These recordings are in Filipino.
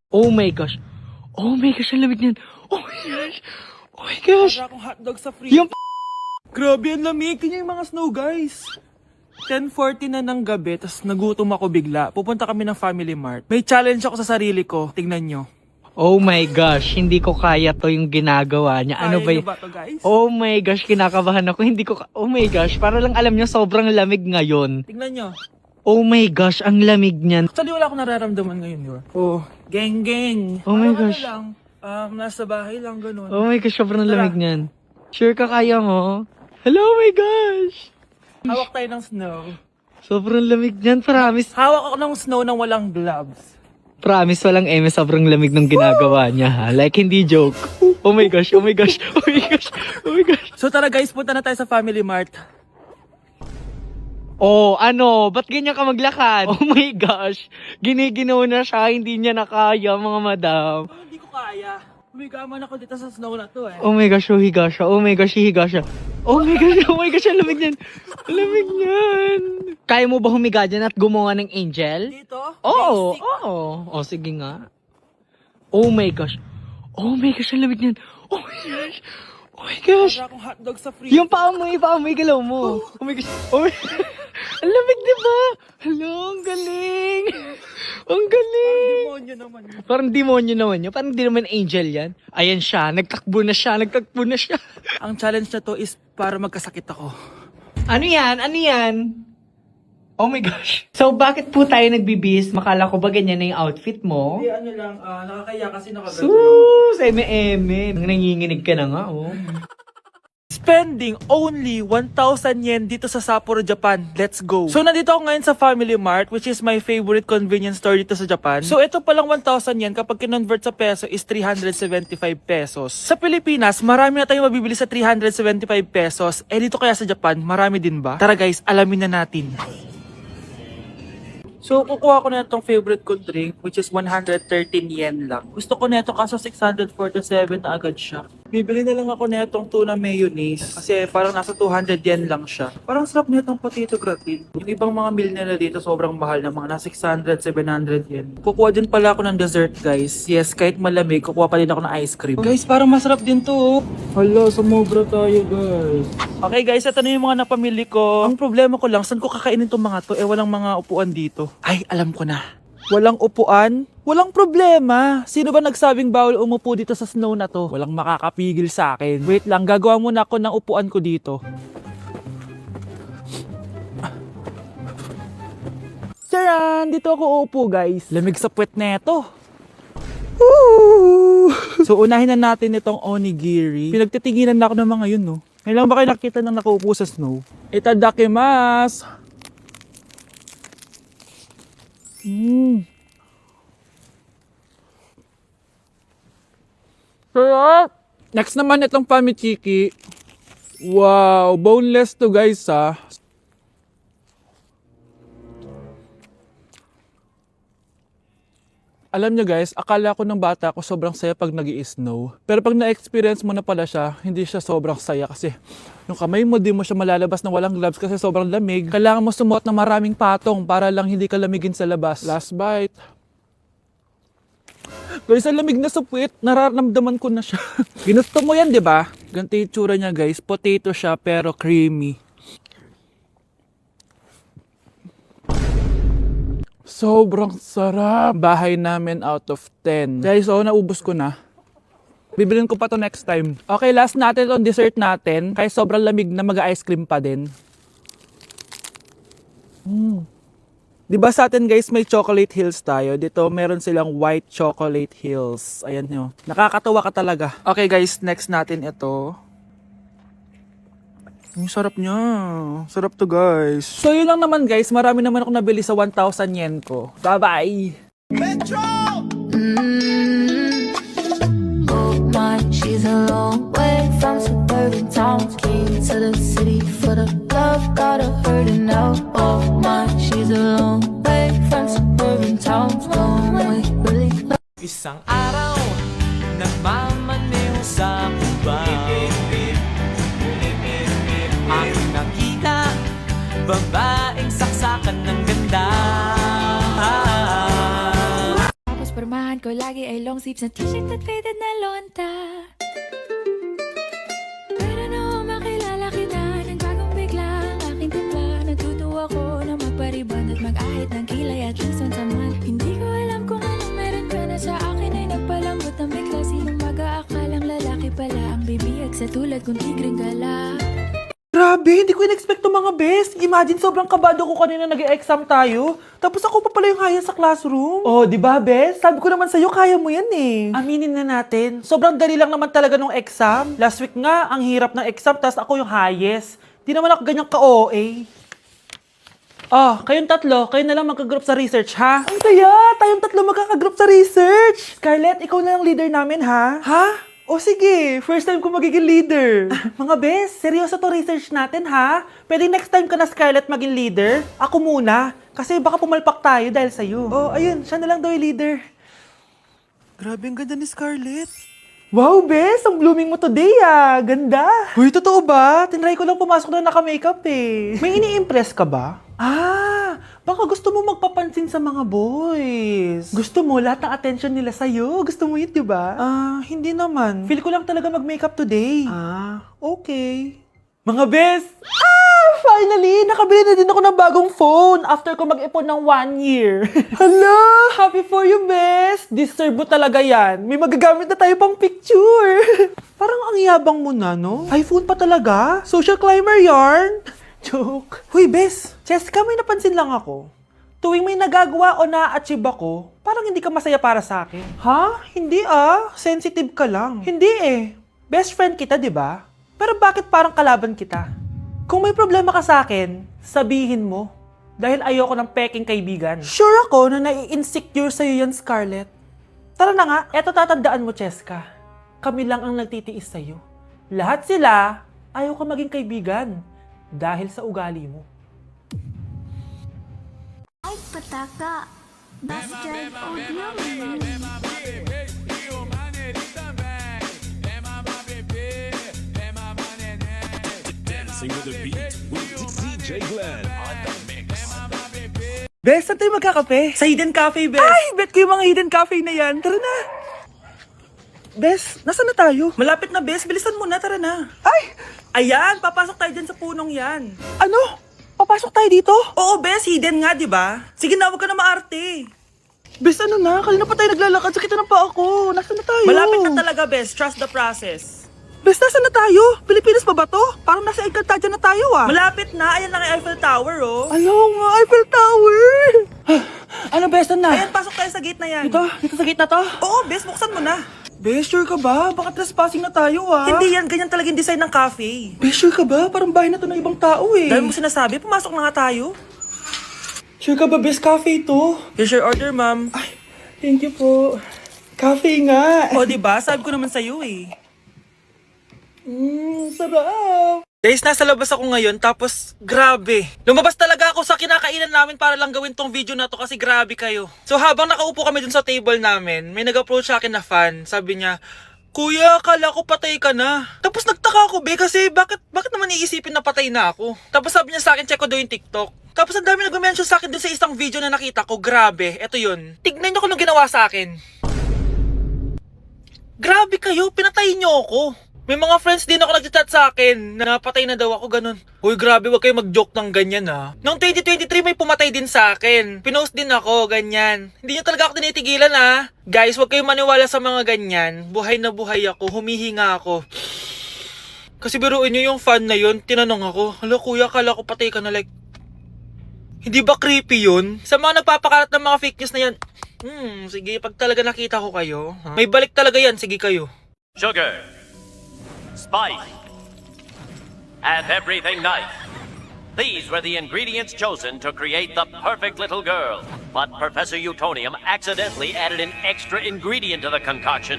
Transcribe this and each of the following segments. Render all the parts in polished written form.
Oh my gosh. Oh my gosh, ang lamig niyan. Oh my gosh. Oh my gosh. Para akong hotdog sa free. Yung Grabe, ang lamig. Tingnan yung mga snow, guys. 10:40 na ng gabi, tapos nagutom ako bigla. Pupunta kami ng Family Mart. May challenge ako sa sarili ko. Tingnan nyo. Oh my gosh, hindi ko kaya to yung ginagawa niya. Ano ba Kaya nyo yun? ba to, guys? Oh my gosh, kinakabahan ako. Hindi ko oh my gosh, para lang alam niyo sobrang lamig ngayon. Tingnan nyo. Oh my gosh, ang lamig niyan. Actually, wala akong nararamdaman ngayon, yun. Oh, geng. Oh my Parang gosh. Ano lang, nasa bahay lang, ganun. Oh my gosh, sobrang Tara. lamig niyan. Sure ka kaya mo? Hello, oh my gosh. Hawak tayo ng snow. Sobrang lamig niyan, promise. Hawak ako ng snow nang walang gloves. Promise walang eme, sobrang lamig ng ginagawa niya ha. Like hindi joke. Oh my gosh, oh my gosh, oh my gosh, oh my gosh. So tara guys, punta na tayo sa Family Mart. Oh, ano? Ba't ganyan ka maglakad? Oh my gosh. Giniginaw na siya, hindi niya na kaya mga madam. Oh, hindi ko kaya. Humigaman ako dito sa snow na to eh. Oh my gosh, higa siya. Oh my gosh, higa siya. Oh my gosh, ang lamig niyan. Ang lamig niyan. Kaya mo ba humiga dyan at gumawa ng angel? Dito? Oo, Basic. oo. Oh, sige nga. Oh my gosh. Oh my gosh, ang lamig niyan. Oh my gosh. Oh my gosh. Para akong hotdog sa free. Yung paamoy, galaw mo. Oh my gosh. Oh my ang lamig, diba? Hello, ang galing. Ang galing. Demonyo naman yun. Parang demonyo naman yun. Parang di naman angel yan. Ayan siya. Nagtakbo na siya. Ang challenge na to is para magkasakit ako. Ano yan? Ano yan? Oh my gosh. So, bakit po tayo nagbibihis? Makala ko ba ganyan na yung outfit mo? Hindi, ano lang, nakakaya kasi nakagano. Sus! Eme-eme. Nanginginig ka na nga, oh. Spending only 1,000 yen dito sa Sapporo, Japan. Let's go. So, nandito ako ngayon sa Family Mart, which is my favorite convenience store dito sa Japan. So, ito palang 1,000 yen kapag kinonvert sa peso is 375 pesos. Sa Pilipinas, marami na tayong mabibili sa 375 pesos. Eh, dito kaya sa Japan, marami din ba? Tara guys, alamin na natin. So, kukuha ko na itong favorite ko drink, which is 113 yen lang. Gusto ko na ito kaso 647 na agad siya. Bibili na lang ako na itong tuna mayonnaise kasi parang nasa 200 yen lang siya. Parang sarap na itong potato gratin. Yung ibang mga meal nila dito sobrang mahal na mga nasa 600, 700 yen. Kukuha din pala ako ng dessert guys. Yes, kahit malamig, kukuha pa din ako ng ice cream. Guys, parang masarap din to. Oh. Hala, sumobra tayo guys. Okay guys, ito na yung mga napamili ko. Ang problema ko lang, saan ko kakainin itong mga to? Eh, walang mga upuan dito. Ay, alam ko na. Walang upuan? Walang problema. Sino ba nagsabing bawal umupo dito sa snow na to? Walang makakapigil sa akin. Wait lang, gagawa muna ako ng upuan ko dito. Tiyan! Dito ako uupo guys. Lamig sa puwet na ito. Woo! So unahin na natin itong onigiri. Pinagtitinginan na ako ng mga yun, no? Ngayon lang ba kayo nakita ng nakaupo sa snow? Itadakimasu! Sarap! Next naman itong pamichiki. Wow, boneless to guys ha. Alam nyo guys, akala ko ng bata ko sobrang saya pag nag-i-snow. Pero pag na-experience mo na pala siya, hindi siya sobrang saya kasi yung kamay mo di mo siya malalabas na walang gloves kasi sobrang lamig. Kailangan mo sumuot ng maraming patong para lang hindi ka lamigin sa labas. Last bite. Guys, ang lamig na sa puwet. Nararamdaman ko na siya. Ginusto mo yan, di ba? Ganito yung tsura niya guys. Potato siya pero creamy. Sobrang sarap. Bahay namin out of 10. Guys, naubos ko na. Bibilin ko pa to next time. Okay, last natin itong dessert natin. Kaya sobrang lamig na mag-ice cream pa din. Diba sa atin guys, may chocolate hills tayo. Dito meron silang white chocolate hills. Ayan nyo. Nakakatawa ka talaga. Okay guys, next natin ito. Ang sarap niya. Sarap to guys. So yun lang naman guys. Marami naman ako nabili sa 1,000 yen ko. Bye-bye! Metro! Oh my, she's a long way from suburban towns. Came to the city for the love, got her hurting now. Oh my, she's a long way from suburban towns. Long way, really. Isang araw, nagmamaneho sa kuba. Aking nakita, babaeng saksakan ng ganda. Tapos pormahan ko lang baggy ay long sleeves na t-shirt at faded na lonta. Pero noong makilala kita, nagbagong bigla ang aking timpla. Natutuwa ko na magpariban at mag-ahit ng kilay at least once a month. Hindi ko alam kung anong meron ka na sa akin ay nagpalambot ng bigla. Sinong mag-aakalang lalaki pala ang bibiyag sa tulad kong tigring gala. Grabe, hindi ko in-expect to mga bes. Imagine, sobrang kabado ko kanina nag-exam tayo. Tapos ako pa pala yung haya sa classroom. Oh, di ba bes? Sabi ko naman sa'yo, kaya mo yan eh. Aminin na natin, sobrang dali lang naman talaga nung exam. Last week nga, ang hirap ng exam, tas ako yung highest. Di naman ako ganyang ka-OA. Oh, kayong tatlo, kayo na lang magka-group sa research, ha? Ang saya! Tayong tatlo magkaka-group sa research! Scarlett, ikaw na lang leader namin, ha? Ha? O sige, first time ko magiging leader. Mga bes, seryoso to research natin, ha? Pwede next time ka na, Scarlett, maging leader? Ako muna, kasi baka pumalpak tayo dahil sa'yo. Oh, ayun, siya na lang daw yung leader. Grabe, ang ganda ni Scarlett. Wow, bes, ang blooming mo today, ah. Ganda. Uy, totoo ba? Tinry ko lang pumasok na naka-makeup, eh. May ini-impress ka ba? Ah, baka gusto mo magpapansin sa mga boys. Gusto mo lahat ng attention nila sa'yo? Gusto mo yun, di ba? Hindi naman. Feel ko lang talaga mag-makeup today. Okay. Mga bes! Finally! Nakabili na din ako ng bagong phone after ko mag-ipon ng 1 year. Hala! Happy for you, bes! Deserve mo talaga yan. May magagamit na tayo pang picture. Parang ang yabang mo na, no? iPhone pa talaga? Social climber yarn? Joke. Huy, bes! Cheska, may napansin lang ako. Tuwing may nagagawa o na-achieve ako, parang hindi ka masaya para sa akin. Ha? Hindi ah. Sensitive ka lang. Hindi eh. Best friend kita, di ba? Pero bakit parang kalaban kita? Kung may problema ka sa akin, sabihin mo. Dahil ayoko ng peking kaibigan. Sure ako na nai-insecure sa'yo yan, Scarlett. Tara na nga, eto tatandaan mo, Cheska. Kami lang ang nagtitiis sa'yo. Lahat sila, ayaw ka maging kaibigan. Dahil sa ugali mo. Ay, pataka. Bus drive audio. Dancing with the beat with DJ Glenn on the mix. Bes, saan tayo magkakape? Sa Hidden Cafe, Bes. Ay, bet ko yung mga Hidden Cafe na yan. Tara na. Bes, nasaan na tayo? Malapit na, Bes. Bilisan mo na, tara na. Ay! Ayan, papasok tayo dyan sa punong yan. Ano? Papasok tayo dito? Oo, Bes. Hidden nga, di ba? Sige na, huwag ka na maarte. Bes, ano na? Kanina pa tayo naglalakad. Sakit na pa ako. Nasaan na tayo? Malapit na talaga, Bes. Trust the process. Bes, nasaan na tayo? Pilipinas pa ba to? Parang nasa Encantadia na tayo, ah. Malapit na. Ayan lang ang Eiffel Tower, oh. Ayaw nga, Eiffel Tower. Ano, Bes? Saan na? Ayan, pasok tayo sa gate na yan. Dito sa gate na to? Oo, Bes. Buksan mo na. Bes, sure ka ba? Baka trespassing na tayo, ah. Hindi yan. Ganyan talaga yung design ng cafe. Bes, sure ka ba? Parang bahay na to ng ibang tao, eh. Dahil mo sinasabi, pumasok na nga tayo. Sure ka ba, Bes? Cafe to? Here's your order, ma'am. Ay, thank you po. Cafe nga. O, diba? Sabi ko naman sa'yo, eh. Sarap. Guys, nasa labas ako ngayon, tapos grabe. Lumabas talaga ako sa kinakainan namin para lang gawin tong video na to kasi grabe kayo. So habang nakaupo kami dun sa table namin, may nag-approach sa akin na fan. Sabi niya, Kuya, akala ko patay ka na. Tapos nagtaka ako, be, kasi bakit naman iisipin na patay na ako? Tapos sabi niya sa akin, check ko daw yung TikTok. Tapos ang dami nag-mention sa akin dun sa isang video na nakita ko, grabe, eto yun. Tignan niyo kung anong ginawa sa akin. Grabe kayo, pinatay niyo ako. May mga friends din ako nag-chat sa akin na napatay na daw ako, ganun. Uy, grabe, wag kayo mag-joke ng ganyan, ha. Noong 2023 may pumatay din sa akin. Pinost din ako, ganyan. Hindi nyo talaga ako tinitigilan, ha. Guys, wag kayong maniwala sa mga ganyan. Buhay na buhay ako, humihinga ako. Kasi biruin nyo yung fan na yun, tinanong ako, hala kuya, kala ko patay ka na, like. Hindi ba creepy yun? Sa mga nagpapakalat ng mga fake news na yan, sige, pag talaga nakita ko kayo, ha? May balik talaga yan, sige kayo. Sugar, spice, and everything nice. These were the ingredients chosen to create the perfect little girl. But Professor Utonium accidentally added an extra ingredient to the concoction,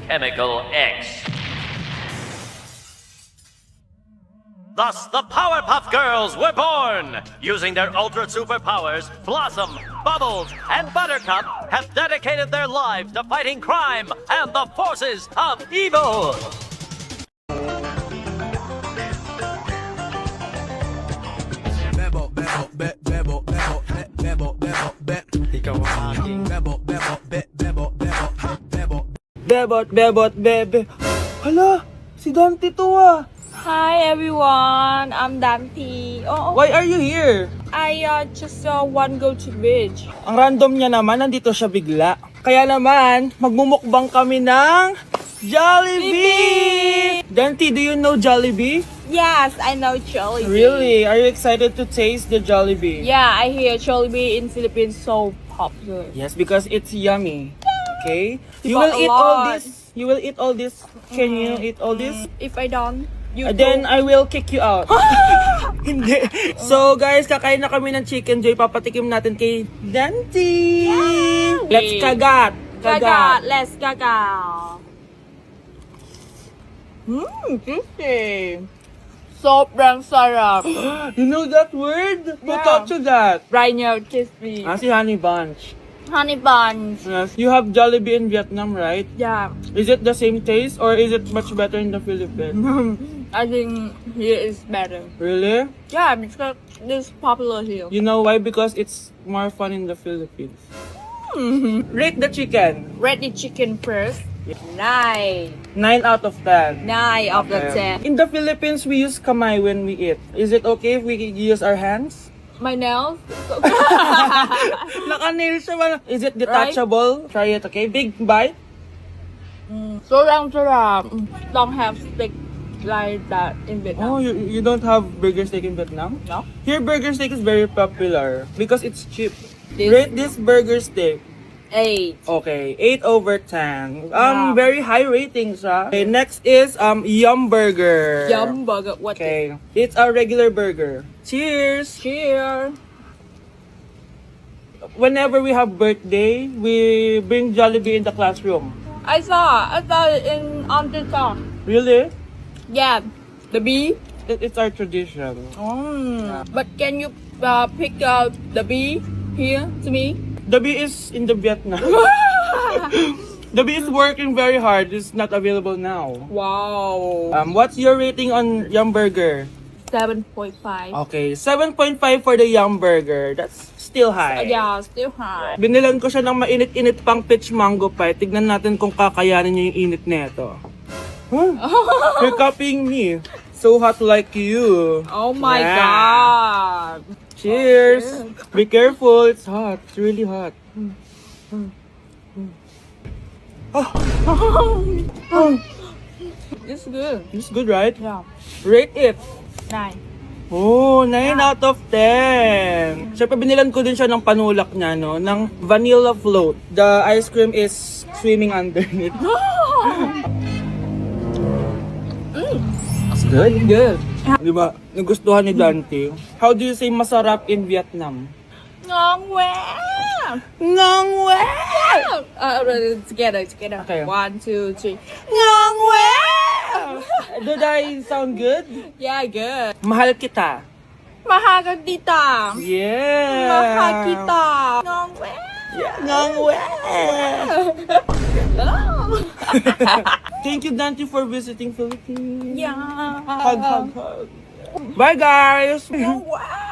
Chemical X. Thus, the Powerpuff Girls were born! Using their ultra superpowers, Blossom, Bubbles, and Buttercup have dedicated their lives to fighting crime and the forces of evil! Ikaw ang aking bebot, bebe. Hala, si Dante to ah. Hi everyone, I'm Dante. Oh, Why are you here? I just want go to beach. Ang random niya naman, nandito siya bigla. Kaya naman, magmumukbang kami ng Jollibee! Dante, do you know Jollibee? Yes, I know Jollibee. Really? Are you excited to taste the Jollibee? Yeah, I hear Jollibee in Philippines so popular. Yes, because it's yummy. Okay? You Diba, will a eat all lot. this. You will eat all this. Can you eat all this? If I don't, you Then I will kick you out. Hindi. So guys, kakain na kami ng Chicken Joy. Papatikim natin kay Dante. Let's kagat. Gaga, let's gaga. Juicy. Sobrang sarap. You know that word? Who Yeah. taught you that? Right now, kiss me. Si Honey Bunch. Honey buns. Yes. You have Jollibee in Vietnam, right? Yeah, Is it the same taste or is it much better in the Philippines? I think here is better. Really? Yeah, because this popular here. You know why? Because it's more fun in the Philippines. Rate the chicken. Ready chicken first. 9. 9 out of 10. 9 of the 10. In the Philippines, we use kamay when we eat. Is it okay if we use our hands? My nails. Naka-nail siya ba? Is it detachable? Try it, okay? Big bite. Sobrang sarap. Don't have steak like that in Vietnam. Oh, you don't have burger steak in Vietnam? No? Here, burger steak is very popular because it's cheap. This- Rate this burger steak. 8. Okay, 8 over 10. Wow. Very high ratings, ah. Okay, next is Yum Burger. Yum burger. What is Okay, it's a regular burger. Cheers! Cheers. Whenever we have birthday, we bring Jollibee in the classroom. I saw it in on TikTok. Really? Yeah. The bee. It's our tradition. But can you pick the bee here to me? The bee is in the Vietnam. The bee is working very hard. It's not available now. Wow. What's your rating on Yum Burger? 7.5. Okay, 7.5 for the Yum Burger. That's still high. Yeah, still high. Binilan ko siya ng mainit-init pang peach mango pie. Tignan natin kung kakayanin niya yung init nito. Huh? You're copying me. So hot like you. Oh my Yeah. god. Cheers. Be careful. It's hot. It's really hot. It's good. It's good, right? Yeah. Rate it. 9. Oh, 9 out of 10. Siyempre, binilan ko din siya ng panulak niya, no? Ng vanilla float. The ice cream is swimming underneath. It's good. Good. Di ba? Nagustuhan ni Dante. How do you say masarap in Vietnam? Ngon quá. Ngon quá! Together. Okay. 1, 2, 3. Ngon quá! Did I sound good? Yeah, good. Mahal kita. Mahal kita. Yeah! Mahal kita. Ngon quá. Ngon quá! Thank you, Dante, for visiting Philippines. Yeah. Hug. Bye, guys! Ngon quá.